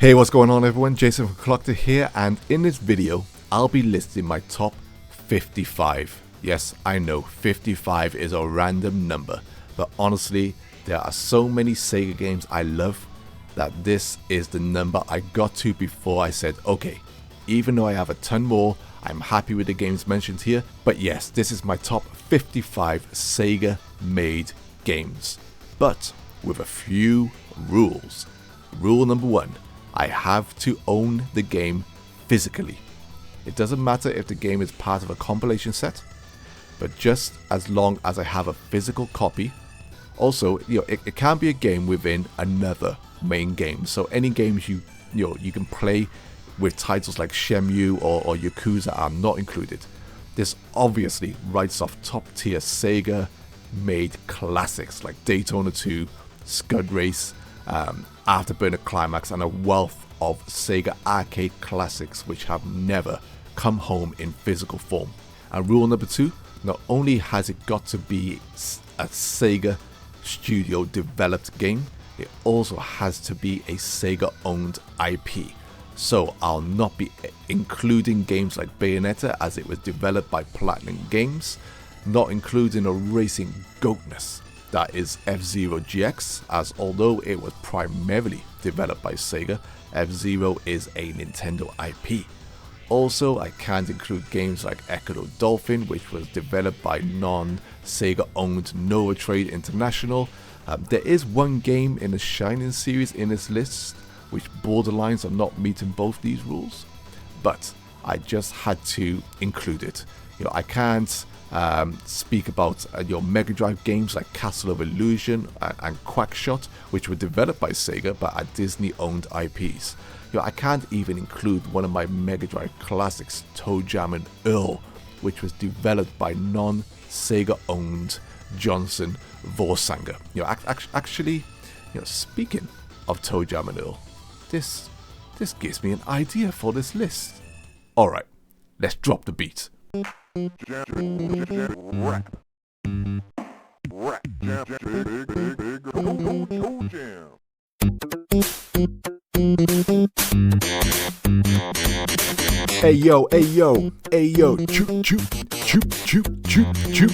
Hey, what's going on everyone? Jason from Collector here, and in this video I'll be listing my top 55. Yes, I know 55 is a random number, but honestly there are so many Sega games I love that this is the number I got to before I said okay, even though I have a ton more, I'm happy with the games mentioned here, but yes, this is my top 55 Sega made games, but with a few rules. Rule number 1, I have to own the game physically. It doesn't matter if the game is part of a compilation set, but just as long as I have a physical copy. Also, it can be a game within another main game. So any games you can play with titles like Shenmue or Yakuza are not included. This obviously writes off top tier Sega made classics like Daytona 2, Scud Race, Afterburner Climax, and a wealth of Sega arcade classics which have never come home in physical form. And rule number 2, not only has it got to be a Sega studio developed game, it also has to be a Sega owned IP. So I'll not be including games like Bayonetta as it was developed by Platinum Games, not including a racing goatness that is F-Zero GX, as although it was primarily developed by Sega, F-Zero is a Nintendo IP. Also, I can't include games like Echo Dolphin, which was developed by non-Sega owned Nova Trade International. There is one game in the Shining series in this list which borderlines on not meeting both these rules, but I just had to include it. I can't speak about your Mega Drive games like Castle of Illusion and Quackshot, which were developed by Sega but are Disney owned IPs. I can't even include one of my Mega Drive classics, Toe Jam and Earl, which was developed by non-Sega owned Johnson Vorsanger. Actually, speaking of Toe Jam and Earl, this gives me an idea for this list. Alright, let's drop the beat. Hey yo, hey yo, hey yo, choo choo, choo choo, choo choo,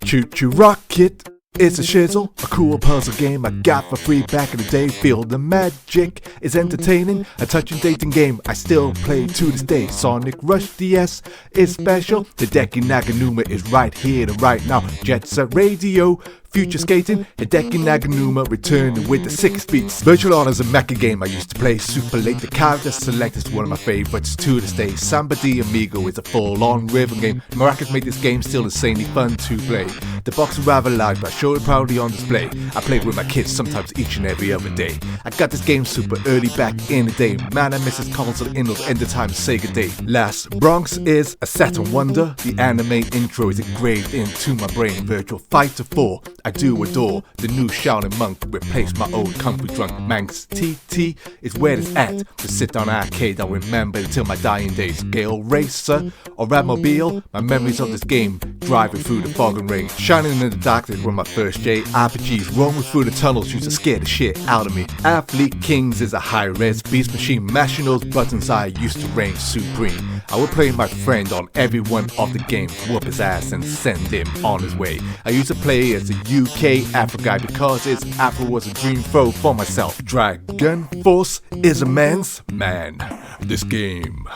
choo choo rocket. It's a shizzle, a cool puzzle game I got for free back in the day. Feel the magic, it's entertaining, a touching dating game I still play to this day. Sonic Rush DS is special, the Hideki Naganuma is right here and right now. Jet Set Radio, future skating, Hideki Naganuma returning with the 6 beats. Virtual On is a mecha game I used to play super late. The character select is one of my favorites to this day. Samba de Amigo is a full-on rhythm game. Maracas made this game still insanely fun to play. The box is rather large, but I show it proudly on display. I play with my kids sometimes each and every other day. I got this game super early back in the day. Man, I miss this console in those end of time Sega day. Last Bronx is a Saturn wonder. The anime intro is engraved into my brain. Virtual Fighter 4, I do adore. The new Shaolin Monk replaced my old Kung Fu drunk. Manx TT is where it's at. To sit down arcade, I'll remember until my dying days. Gale Racer or Radmobile, my memories of this game driving through the fog and rain. Shining in the Darkness were my first JRPGs. Roaming through the tunnels used to scare the shit out of me. Athlete Kings is a high-res beast machine. Mashing those buttons I used to reign supreme. I would play my friend on every one of the games, whoop his ass and send him on his way. I used to play as a UK Afro guy because his Afro was a dream foe for myself. Dragon Force is a man's man. This game.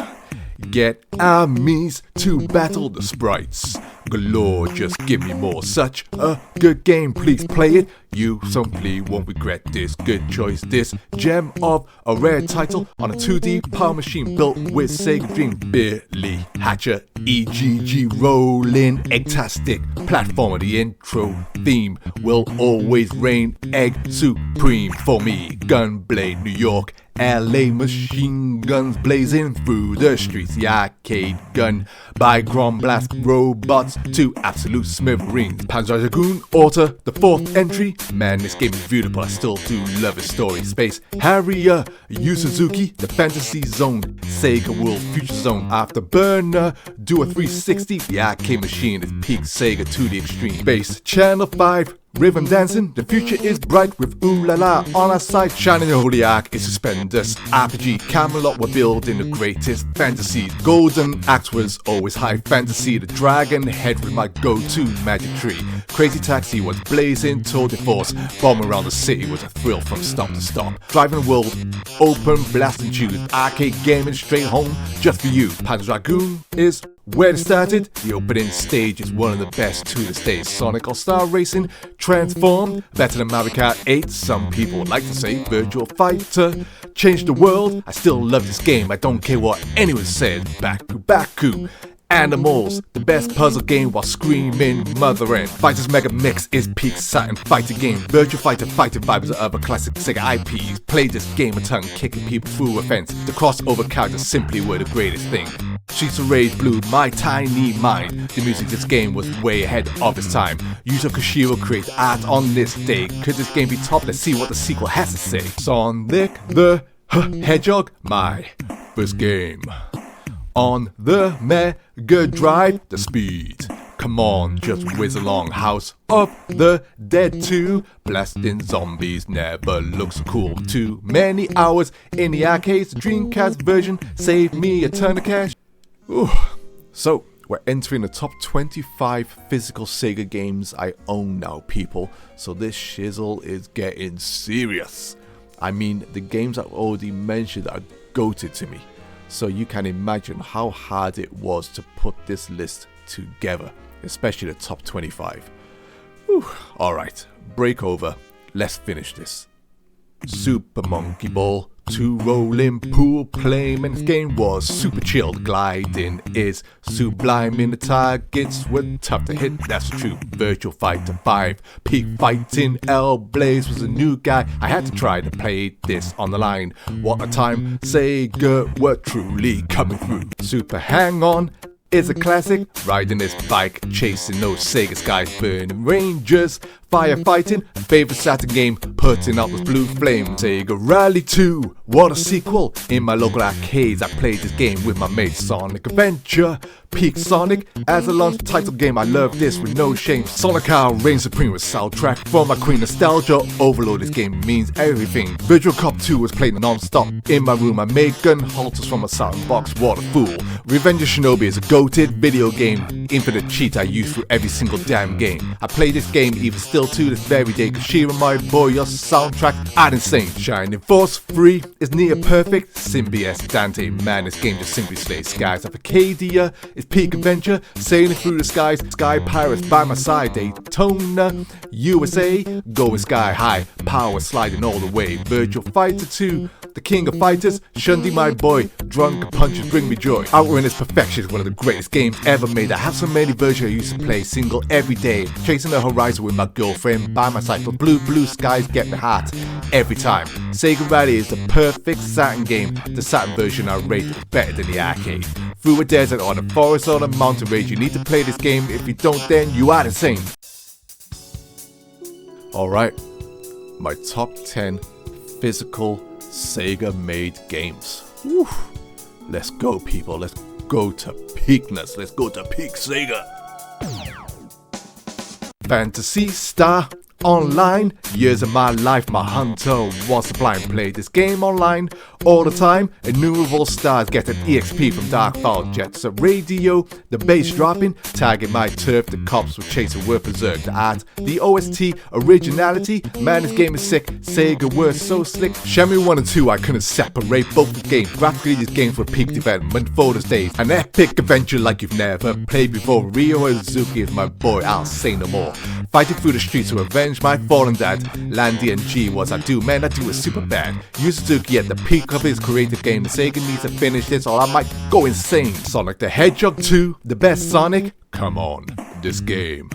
Get armies to battle the sprites galore, just give me more. Such a good game, please play it. You simply won't regret this good choice. This gem of a rare title on a 2D power machine built with Sega Dream. Billy Hatcher, EGG rolling, egg-tastic platformer. The intro theme will always reign egg supreme for me. Gunblade, New York, LA machine guns blazing through the streets. The arcade gun by Grom Blast robots to absolute smithereens. Panzer Dragoon Order, the 4th entry. Man, this game is beautiful, I still do love its story. Space Harrier, Yu Suzuki, the Fantasy Zone, Sega World Future Zone. Afterburner, do a 360. The arcade machine is peak Sega to the extreme. Space Channel 5, rhythm dancing, the future is bright with ooh la la on our side. Shining the holy arc is suspenders. RPG Camelot, we're building the greatest fantasy. Golden axe was always high fantasy. The dragon head was my go-to magic tree. Crazy taxi was blazing tour de force. Bombing around the city was a thrill from stop to stop. Driving the world open, blasting tunes. Arcade gaming straight home just for you. Panzer Dragoon is where it started. The opening stage is one of the best to this day. Sonic All-Star Racing transformed, better than Mario Kart 8. Some people would like to say Virtual Fighter changed the world. I still love this game, I don't care what anyone said. Baku Animals, the best puzzle game while screaming mother end. Fighters Mega Mix is peak Saturn fighter game. Virtual Fighter fighting vibes of other classic SEGA IPs. Played this game a ton, kicking people through a fence. The crossover characters simply were the greatest thing. Streets of Rage blew my tiny mind. The music of this game was way ahead of its time. Yuzo Koshiro created art on this day. Could this game be top? Let's see what the sequel has to say. Sonic the Hedgehog, my first game. On the Mega Drive, the speed. Come on, just whiz along. House of the Dead 2. Blasting zombies never looks cool. Too many hours in the arcades. The Dreamcast version saved me a ton of cash. Ooh. So, we're entering the top 25 physical Sega games I own now, people. So this shizzle is getting serious. I mean, the games I've already mentioned are goated to me. So you can imagine how hard it was to put this list together, especially the top 25. Alright, break over, let's finish this. Super Monkey Ball 2 rolling pool playing, and this game was super chilled. Gliding is sublime, and the targets were tough to hit, that's true. Virtual Fighter 5 peak fighting, L Blaze was a new guy. I had to try to play this on the line. What a time, Sega were truly coming through. Super Hang On is a classic, riding this bike, chasing those Sega skies, burning rangers, firefighting, favorite Saturn game, putting out those blue flames. Sega Rally 2, what a sequel. In my local arcades I played this game with my mates. Sonic Adventure, peak Sonic, as a launch title game I love this with no shame. Sonic R reigns supreme with soundtrack from my queen nostalgia overload. This game means everything. Virtual Cop 2 was played non-stop. In my room I made gun halters from a Saturn box, what a fool. Revenge of Shinobi is a goated video game, infinite cheat I use through every single damn game. I play this game even still to this very day. Koshiro, my boy, your soundtrack are insane. Shining Force 3 is near perfect. Symbios Dante, man, this game just simply slays. Skies of Arcadia is peak adventure, sailing through the skies. Sky Pirates by my side. Daytona, USA, going sky high, power sliding all the way. Virtual Fighter 2, the king of fighters. Shundi, my boy, drunk punches bring me joy. Outrun is perfection, one of the greatest games ever made. I have so many versions I used to play single every day. Chasing the horizon with my girlfriend by my side. For blue skies get me hot every time. Sega Rally is the perfect Saturn game. The Saturn version I rated better than the arcade. Through a desert or a forest or a mountain range, you need to play this game. If you don't, then you are insane. Alright, my top 10 physical Sega made games. Woo. Let's go, people. Let's go to peakness. Let's go to peak Sega. Phantasy Star Online, years of my life, my hunter was sublime. Played this game online all the time. Innumerable stars get an EXP from Darkfall. Jets of radio, the bass dropping, tagging my turf. The cops were chasing, were berserk. The art, the OST, originality, man, this game is sick. Sega were so slick. Shenmue 1 and 2, I couldn't separate both the games. Graphically, these games were peak development for those days. An epic adventure like you've never played before. Ryo Hazuki is my boy, I'll say no more. Fighting through the streets to avenge my fallen dad. Landy and G was I do, man, I do it super bad. Yu Suzuki at the peak of his creative game. The Sega needs to finish this or I might go insane. Sonic the Hedgehog 2, the best Sonic? Come on, this game.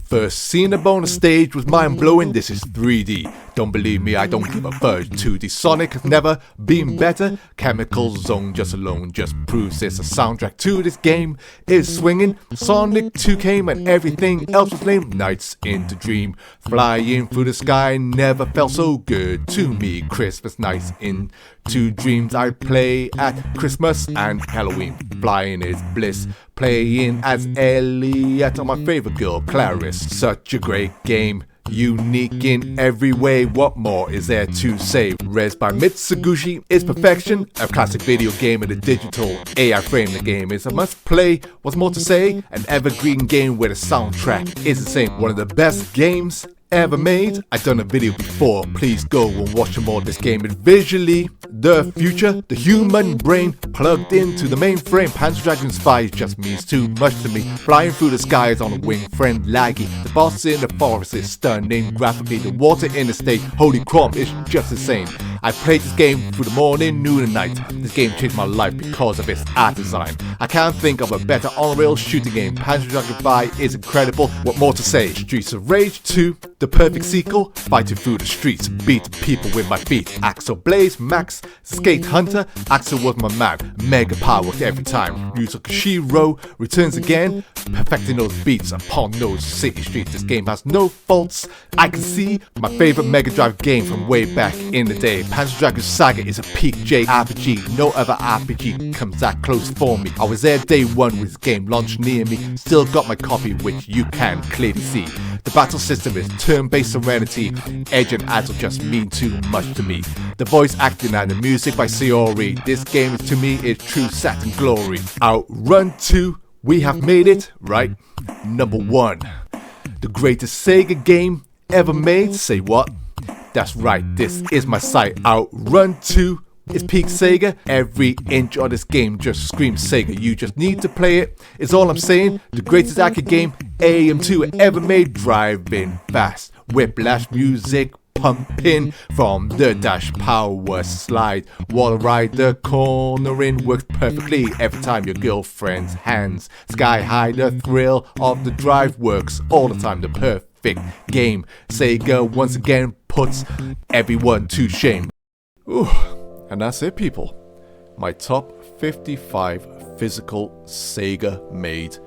First seeing the bonus stage was mind-blowing. This is 3D. Don't believe me, I don't give a fudge. 2D Sonic has never been better. Chemical Zone just alone just proves this. A soundtrack to this game is swinging. Sonic 2 came and everything else was lame. Nights into Dream, flying through the sky never felt so good to me. Christmas nights into dreams I play at Christmas and Halloween. Flying is bliss, playing as Elliot or my favorite girl Clarice. Such a great game. unique in every way. What more is there to say? Raised by Mitsuguchi is perfection, a classic video game in a digital AI frame. The game is a must play. What's more to say? An evergreen game where the soundtrack is insane. One of the best games ever made. I've done a video before, please go and watch more. This game is visually the future, the human brain plugged into the mainframe. Panzer Dragoon Spy just means too much to me. Flying through the skies on a wing, friend laggy. The boss in the forest is stunning graphically. The water in the state, holy crap, it's just insane. I played this game through the morning, noon and night. This game changed my life because of its art design. I can't think of a better on-rail shooting game. Panzer Dragoon Spy is incredible. What more to say? Streets of Rage 2, the perfect sequel. Fighting through the streets, beat people with my feet. Axel Blaze, Max, Skate Hunter. Axel was my man, mega power every time. Yuzo returns again, perfecting those beats upon those city streets. This game has no faults. I can see my favorite Mega Drive game from way back in the day. Panzer Dragoon Saga is a peak JRPG. No other RPG comes that close for me. I was there day one with this game launched near me. Still got my copy, which you can clearly see. The battle system is turn-based serenity. Edge and Adzel just mean too much to me. The voice acting and the music by Sayori. This game to me is true satin glory. Outrun 2, we have made it, right? Number 1. The greatest Sega game ever made. Say what? That's right, this is my site. Outrun 2 is peak Sega. Every inch of this game just screams Sega. You just need to play it, is all I'm saying. The greatest arcade game AM2 ever made. Driving fast, whiplash music pumping from the dash, power slide, wall ride, the cornering works perfectly every time. Your girlfriend's hands sky high, the thrill of the drive works all the time. The perfect game. Sega once again puts everyone to shame. Ooh, and that's it, people. My top 55 physical Sega made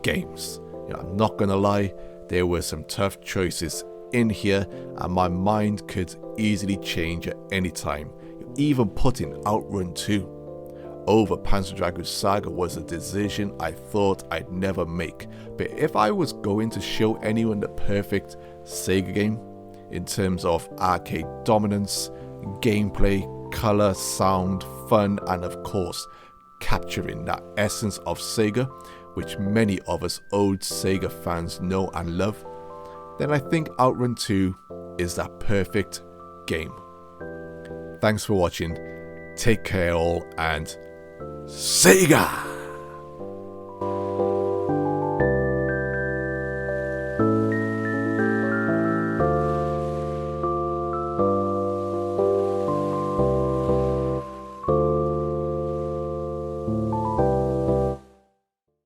games. I'm not gonna lie, there were some tough choices in here and my mind could easily change at any time. Even putting Outrun 2 over Panzer Dragoon Saga was a decision I thought I'd never make. But if I was going to show anyone the perfect Sega game in terms of arcade dominance, gameplay, color, sound, fun, and of course capturing that essence of Sega, which many of us old Sega fans know and love, then I think Outrun 2 is that perfect game. Thanks for watching, take care all, and Sega!